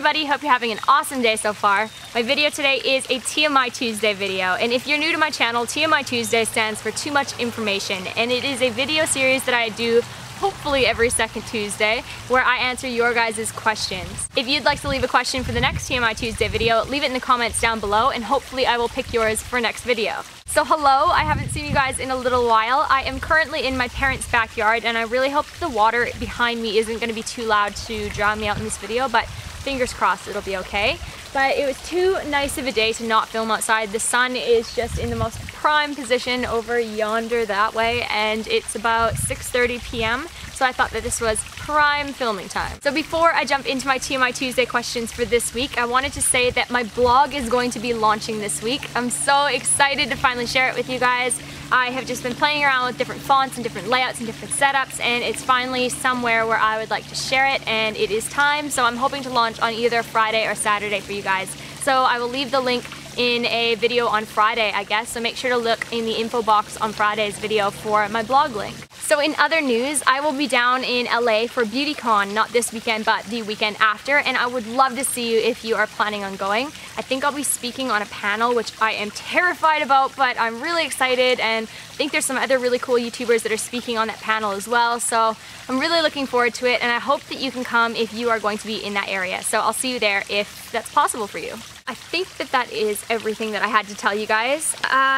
everybody, hope you're having an awesome day so far. My video today is a TMI Tuesday video, and if you're new to my channel, TMI Tuesday stands for Too Much Information, and it is a video series that I do hopefully every second Tuesday, where I answer your guys' questions. If you'd like to leave a question for the next TMI Tuesday video, leave it in the comments down below, and hopefully I will pick yours for next video. So hello, I haven't seen you guys in a little while. I am currently in my parents' backyard, and I really hope the water behind me isn't going to be too loud to drown me out in this video, but fingers crossed it'll be okay. But it was too nice of a day to not film outside. The sun is just in the most prime position over yonder that way, and it's about 6:30 p.m. So I thought that this was prime filming time. So before I jump into my TMI Tuesday questions for this week, I wanted to say that my blog is going to be launching this week. I'm so excited to finally share it with you guys. I have just been playing around with different fonts and different layouts and different setups, and it's finally somewhere where I would like to share it, and it is time. So I'm hoping to launch on either Friday or Saturday for you guys. So I will leave the link in a video on Friday, I guess, so make sure to look in the info box on Friday's video for my blog link. So in other news, I will be down in LA for BeautyCon, not this weekend, but the weekend after, and I would love to see you if you are planning on going. I think I'll be speaking on a panel, which I am terrified about, but I'm really excited, and I think there's some other really cool YouTubers that are speaking on that panel as well, so I'm really looking forward to it, and I hope that you can come if you are going to be in that area. So I'll see you there if that's possible for you. I think that that is everything that I had to tell you guys.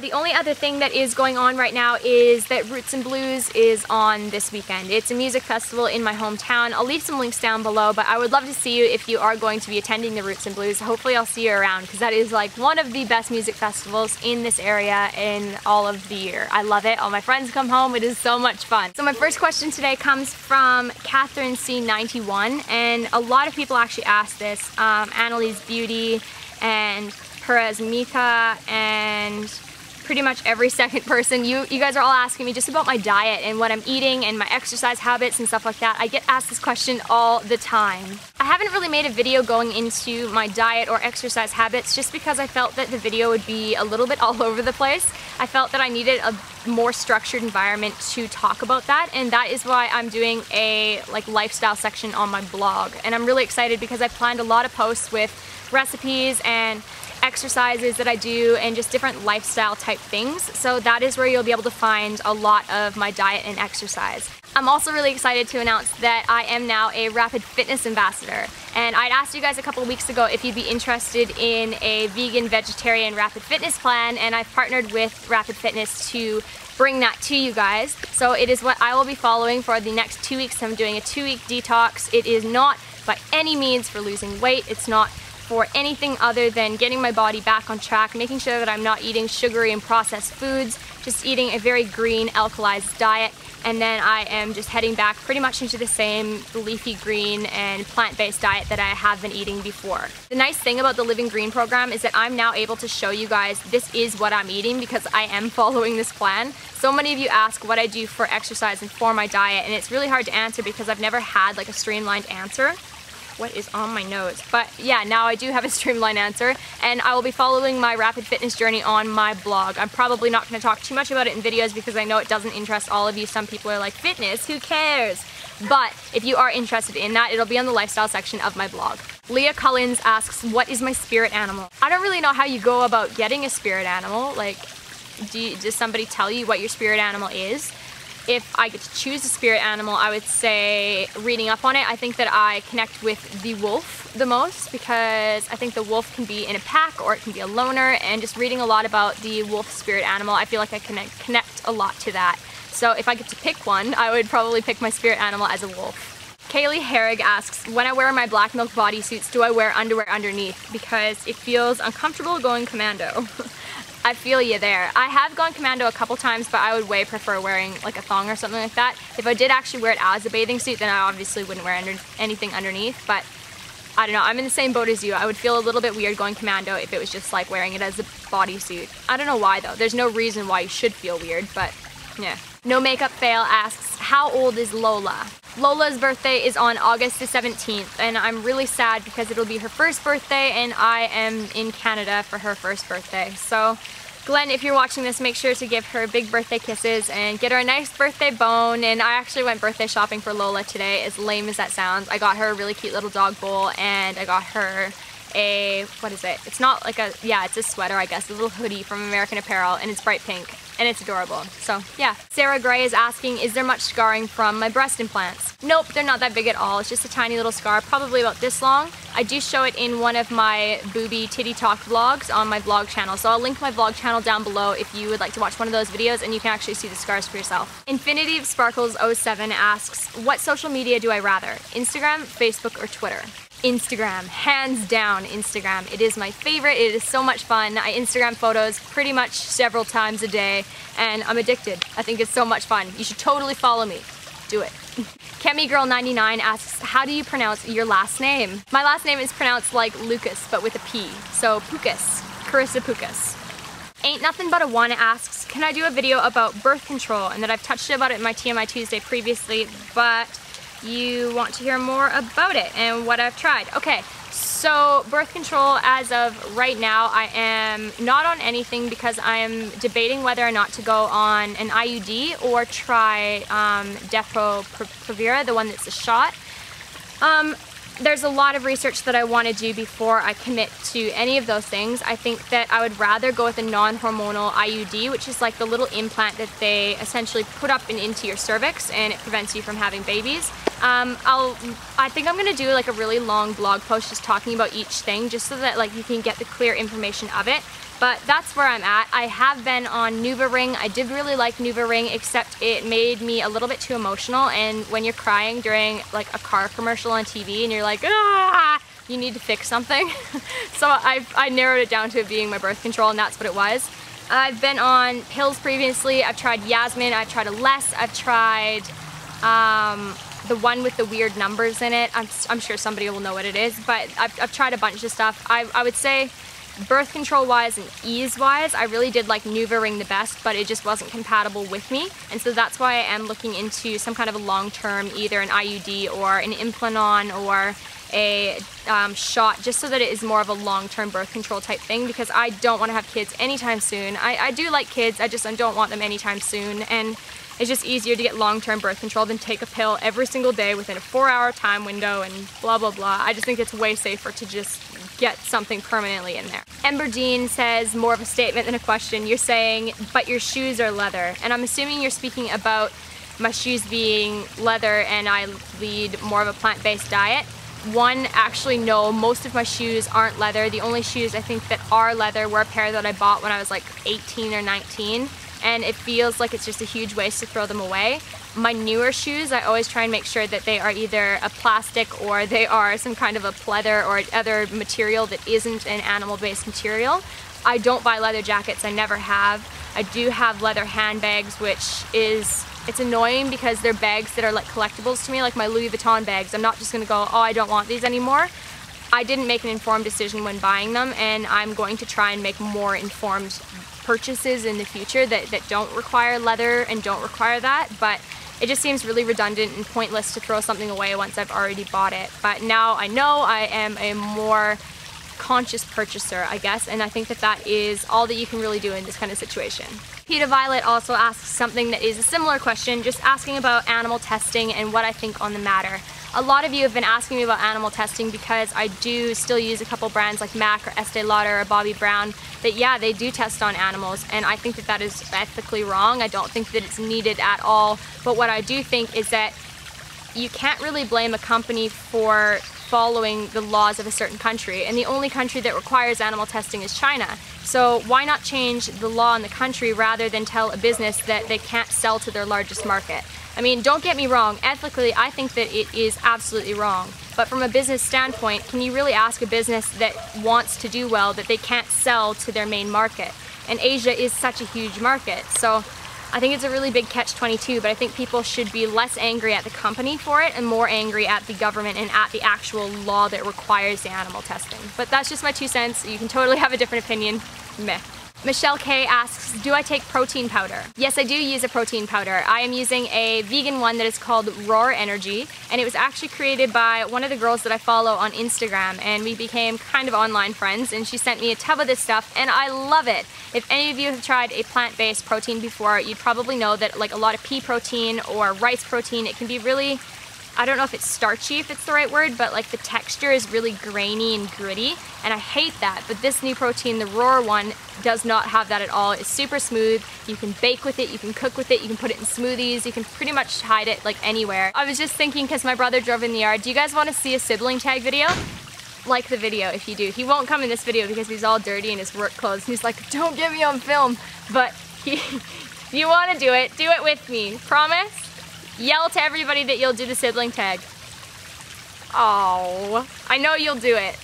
The only other thing that is going on right now is that Roots and Blues is on this weekend. It's a music festival in my hometown. I'll leave some links down below, but I would love to see you if you are going to be attending the Roots and Blues. Hopefully I'll see you around, because that is like one of the best music festivals in this area in all of the year. I love it. All my friends come home. It is so much fun. So my first question today comes from Catherine C91, and a lot of people actually asked this. Annalise Beauty and Perez Mika and pretty much every second person. You guys are all asking me just about my diet and what I'm eating and my exercise habits and stuff like that. I get asked this question all the time. I haven't really made a video going into my diet or exercise habits just because I felt that the video would be a little bit all over the place. I felt that I needed a more structured environment to talk about that, and that is why I'm doing a lifestyle section on my blog. And I'm really excited because I planned a lot of posts with recipes and exercises that I do and just different lifestyle type things. So that is where you'll be able to find a lot of my diet and exercise. I'm also really excited to announce that I am now a Rapid Fitness ambassador. And I'd asked you guys a couple of weeks ago if you'd be interested in a vegan, vegetarian Rapid Fitness plan, and I've partnered with Rapid Fitness to bring that to you guys. So it is what I will be following for the next 2 weeks. I'm doing a 2-week detox. It is not by any means for losing weight. It's not for anything other than getting my body back on track, making sure that I'm not eating sugary and processed foods, just eating a very green, alkalized diet, and then I am just heading back pretty much into the same leafy green and plant-based diet that I have been eating before. The nice thing about the Living Green program is that I'm now able to show you guys this is what I'm eating because I am following this plan. So many of you ask what I do for exercise and for my diet, and it's really hard to answer because I've never had like a streamlined answer. What is on my nose? But yeah, now I do have a streamlined answer, and I will be following my rapid fitness journey on my blog. I'm probably not going to talk too much about it in videos because I know it doesn't interest all of you. Some people are like, fitness, who cares? But if you are interested in that, it'll be on the lifestyle section of my blog. Leah Cullins asks, what is my spirit animal? I don't really know how you go about getting a spirit animal. Like, does somebody tell you what your spirit animal is? If I get to choose a spirit animal, I would say reading up on it. I think that I connect with the wolf the most because I think the wolf can be in a pack or it can be a loner, and just reading a lot about the wolf spirit animal, I feel like I connect a lot to that. So if I get to pick one, I would probably pick my spirit animal as a wolf. Kaylee Herrig asks, when I wear my black milk bodysuits, do I wear underwear underneath? Because it feels uncomfortable going commando. I feel you there. I have gone commando a couple times, but I would way prefer wearing like a thong or something like that. If I did actually wear it as a bathing suit, then I obviously wouldn't wear anything underneath, but I don't know, I'm in the same boat as you. I would feel a little bit weird going commando if it was just like wearing it as a bodysuit. I don't know why though. There's no reason why you should feel weird, but yeah. No Makeup Fail asks, how old is Lola? Lola's birthday is on August the 17th, and I'm really sad because it'll be her first birthday and I am in Canada for her first birthday. So Glenn, if you're watching this, make sure to give her big birthday kisses and get her a nice birthday bone. And I actually went birthday shopping for Lola today, as lame as that sounds. I got her a really cute little dog bowl, and I got her a, what is it? It's not like a, yeah, it's a sweater, I guess, a little hoodie from American Apparel, and it's bright pink. And it's adorable. So yeah. Sarah Gray is asking, is there much scarring from my breast implants? Nope, they're not that big at all. It's just a tiny little scar, probably about this long. I do show it in one of my booby titty talk vlogs on my vlog channel. So I'll link my vlog channel down below if you would like to watch one of those videos and you can actually see the scars for yourself. Infinity of Sparkles 07 asks, what social media do I rather? Instagram, Facebook, or Twitter? Instagram, hands down Instagram. It is my favorite. It is so much fun. I Instagram photos pretty much several times a day and I'm addicted. I think it's so much fun. You should totally follow me. Do it. KemiGirl99 asks, how do you pronounce your last name? My last name is pronounced like Lucas, but with a P. So Pukas, Karissa Pukas. Ain't Nothing But a One asks, can I do a video about birth control? And that I've touched about it in my TMI Tuesday previously, but you want to hear more about it and what I've tried. Okay, so birth control as of right now, I am not on anything because I am debating whether or not to go on an IUD or try Depo-Provera, the one that's a shot. There's a lot of research that I want to do before I commit to any of those things. I think that I would rather go with a non-hormonal IUD, which is like the little implant that they essentially put up and into your cervix and it prevents you from having babies. I think I'm gonna do like a really long blog post just talking about each thing just so that like you can get the clear information of it. But that's where I'm at. I have been on NuvaRing. I did really like NuvaRing, except it made me a little bit too emotional, and when you're crying during like a car commercial on TV and you're like, ah, you need to fix something. So I narrowed it down to it being my birth control, and that's what it was. I've been on pills previously. I've tried Yasmin, I've tried Aless, I've tried the one with the weird numbers in it. I'm sure somebody will know what it is, but I've tried a bunch of stuff. I would say birth control wise and ease wise, I really did like NuvaRing the best, but it just wasn't compatible with me. And so that's why I am looking into some kind of a long-term, either an IUD or an implant-on or a shot, just so that it is more of a long-term birth control type thing, because I don't want to have kids anytime soon. I do like kids, I don't want them anytime soon, and it's just easier to get long-term birth control than take a pill every single day within a 4-hour time window and blah blah blah. I just think it's way safer to just get something permanently in there. Ember Dean says, more of a statement than a question, you're saying, but your shoes are leather. And I'm assuming you're speaking about my shoes being leather and I lead more of a plant-based diet. One, actually no, most of my shoes aren't leather. The only shoes I think that are leather were a pair that I bought when I was like 18 or 19. And it feels like it's just a huge waste to throw them away. My newer shoes, I always try and make sure that they are either a plastic or they are some kind of a pleather or other material that isn't an animal-based material. I don't buy leather jackets, I never have. I do have leather handbags, which is, it's annoying because they're bags that are like collectibles to me, like my Louis Vuitton bags. I'm not just gonna go, oh, I don't want these anymore. I didn't make an informed decision when buying them, and I'm going to try and make more informed purchases in the future that don't require leather and don't require that, but it just seems really redundant and pointless to throw something away once I've already bought it. But now I know I am a more conscious purchaser, I guess, and I think that that is all that you can really do in this kind of situation. Peter Violet also asks something that is a similar question, just asking about animal testing and what I think on the matter. A lot of you have been asking me about animal testing because I do still use a couple brands like MAC or Estee Lauder or Bobbi Brown that, yeah, they do test on animals, and I think that that is ethically wrong. I don't think that it's needed at all, but what I do think is that you can't really blame a company for following the laws of a certain country, and the only country that requires animal testing is China. So why not change the law in the country rather than tell a business that they can't sell to their largest market? I mean, don't get me wrong, ethically I think that it is absolutely wrong, but from a business standpoint, can you really ask a business that wants to do well that they can't sell to their main market? And Asia is such a huge market, so I think it's a really big catch-22, but I think people should be less angry at the company for it and more angry at the government and at the actual law that requires the animal testing. But that's just my 2 cents. You can totally have a different opinion. Meh. Michelle K asks, do I take protein powder? Yes, I do use a protein powder. I am using a vegan one that is called Roar Energy, and it was actually created by one of the girls that I follow on Instagram, and we became kind of online friends, and she sent me a tub of this stuff, and I love it. If any of you have tried a plant-based protein before, you'd probably know that like a lot of pea protein or rice protein, it can be really, I don't know if it's starchy, if it's the right word, but like the texture is really grainy and gritty, and I hate that. But this new protein, the Roar one, does not have that at all. It's super smooth. You can bake with it, you can cook with it, you can put it in smoothies, you can pretty much hide it like anywhere. I was just thinking, because my brother drove in the yard, do you guys want to see a sibling tag video? Like the video if you do. He won't come in this video because he's all dirty in his work clothes. He's like, don't get me on film. But if you want to do it with me. Promise? Yell to everybody that you'll do the sibling tag. Oh, I know you'll do it.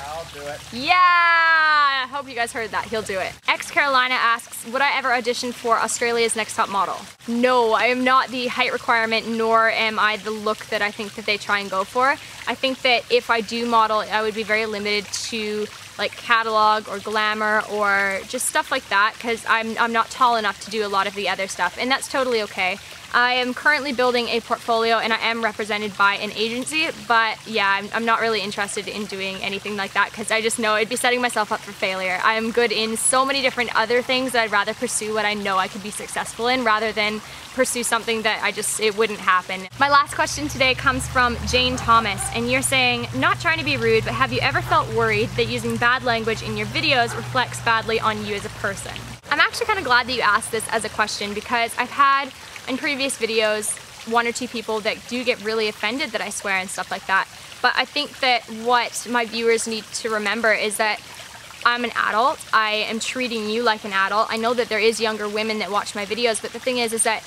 I'll do it. Yeah! I hope you guys heard that. He'll do it. X Carolina asks, would I ever audition for Australia's Next Top Model? No, I am not the height requirement, nor am I the look that I think that they try and go for. I think that if I do model, I would be very limited to like catalog or glamour or just stuff like that, because I'm not tall enough to do a lot of the other stuff, and that's totally okay. I am currently building a portfolio and I am represented by an agency, but yeah, I'm not really interested in doing anything like that because I just know I'd be setting myself up for failure. I am good in so many different other things that I'd rather pursue what I know I could be successful in rather than pursue something that it wouldn't happen. My last question today comes from Jane Thomas, and you're saying, not trying to be rude, but have you ever felt worried that using bad language in your videos reflects badly on you as a person? I'm actually kind of glad that you asked this as a question because I've had in previous videos one or two people that do get really offended that I swear and stuff like that. But I think that what my viewers need to remember is that I'm an adult. I am treating you like an adult. I know that there is younger women that watch my videos, but the thing is that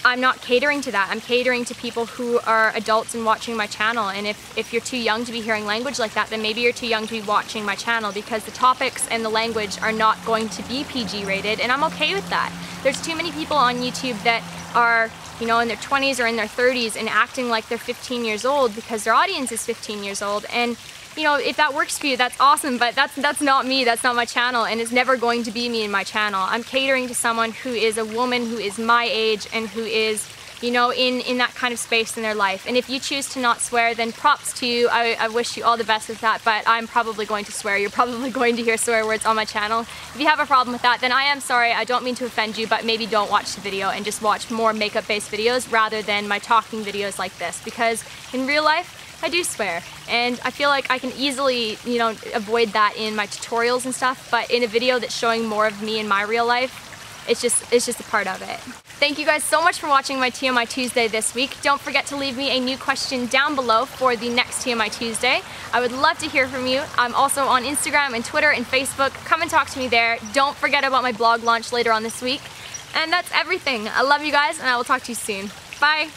I'm not catering to that. I'm catering to people who are adults and watching my channel, and if you're too young to be hearing language like that, then maybe you're too young to be watching my channel because the topics and the language are not going to be PG rated, and I'm okay with that. There's too many people on YouTube that are, you know, in their 20s or in their 30s and acting like they're 15 years old because their audience is 15 years old, and you know, if that works for you, that's awesome, but that's not me, that's not my channel, and it's never going to be me in my channel. I'm catering to someone who is a woman who is my age and who is, you know, in that kind of space in their life. And if you choose to not swear, then props to you. I wish you all the best with that, but I'm probably going to swear. You're probably going to hear swear words on my channel. If you have a problem with that, then I am sorry. I don't mean to offend you, but maybe don't watch the video and just watch more makeup-based videos rather than my talking videos like this, because in real life, I do swear, and I feel like I can easily, you know, avoid that in my tutorials and stuff, but in a video that's showing more of me in my real life, it's just a part of it. Thank you guys so much for watching my TMI Tuesday this week. Don't forget to leave me a new question down below for the next TMI Tuesday. I would love to hear from you. I'm also on Instagram and Twitter and Facebook. Come and talk to me there. Don't forget about my blog launch later on this week. And that's everything. I love you guys, and I will talk to you soon. Bye!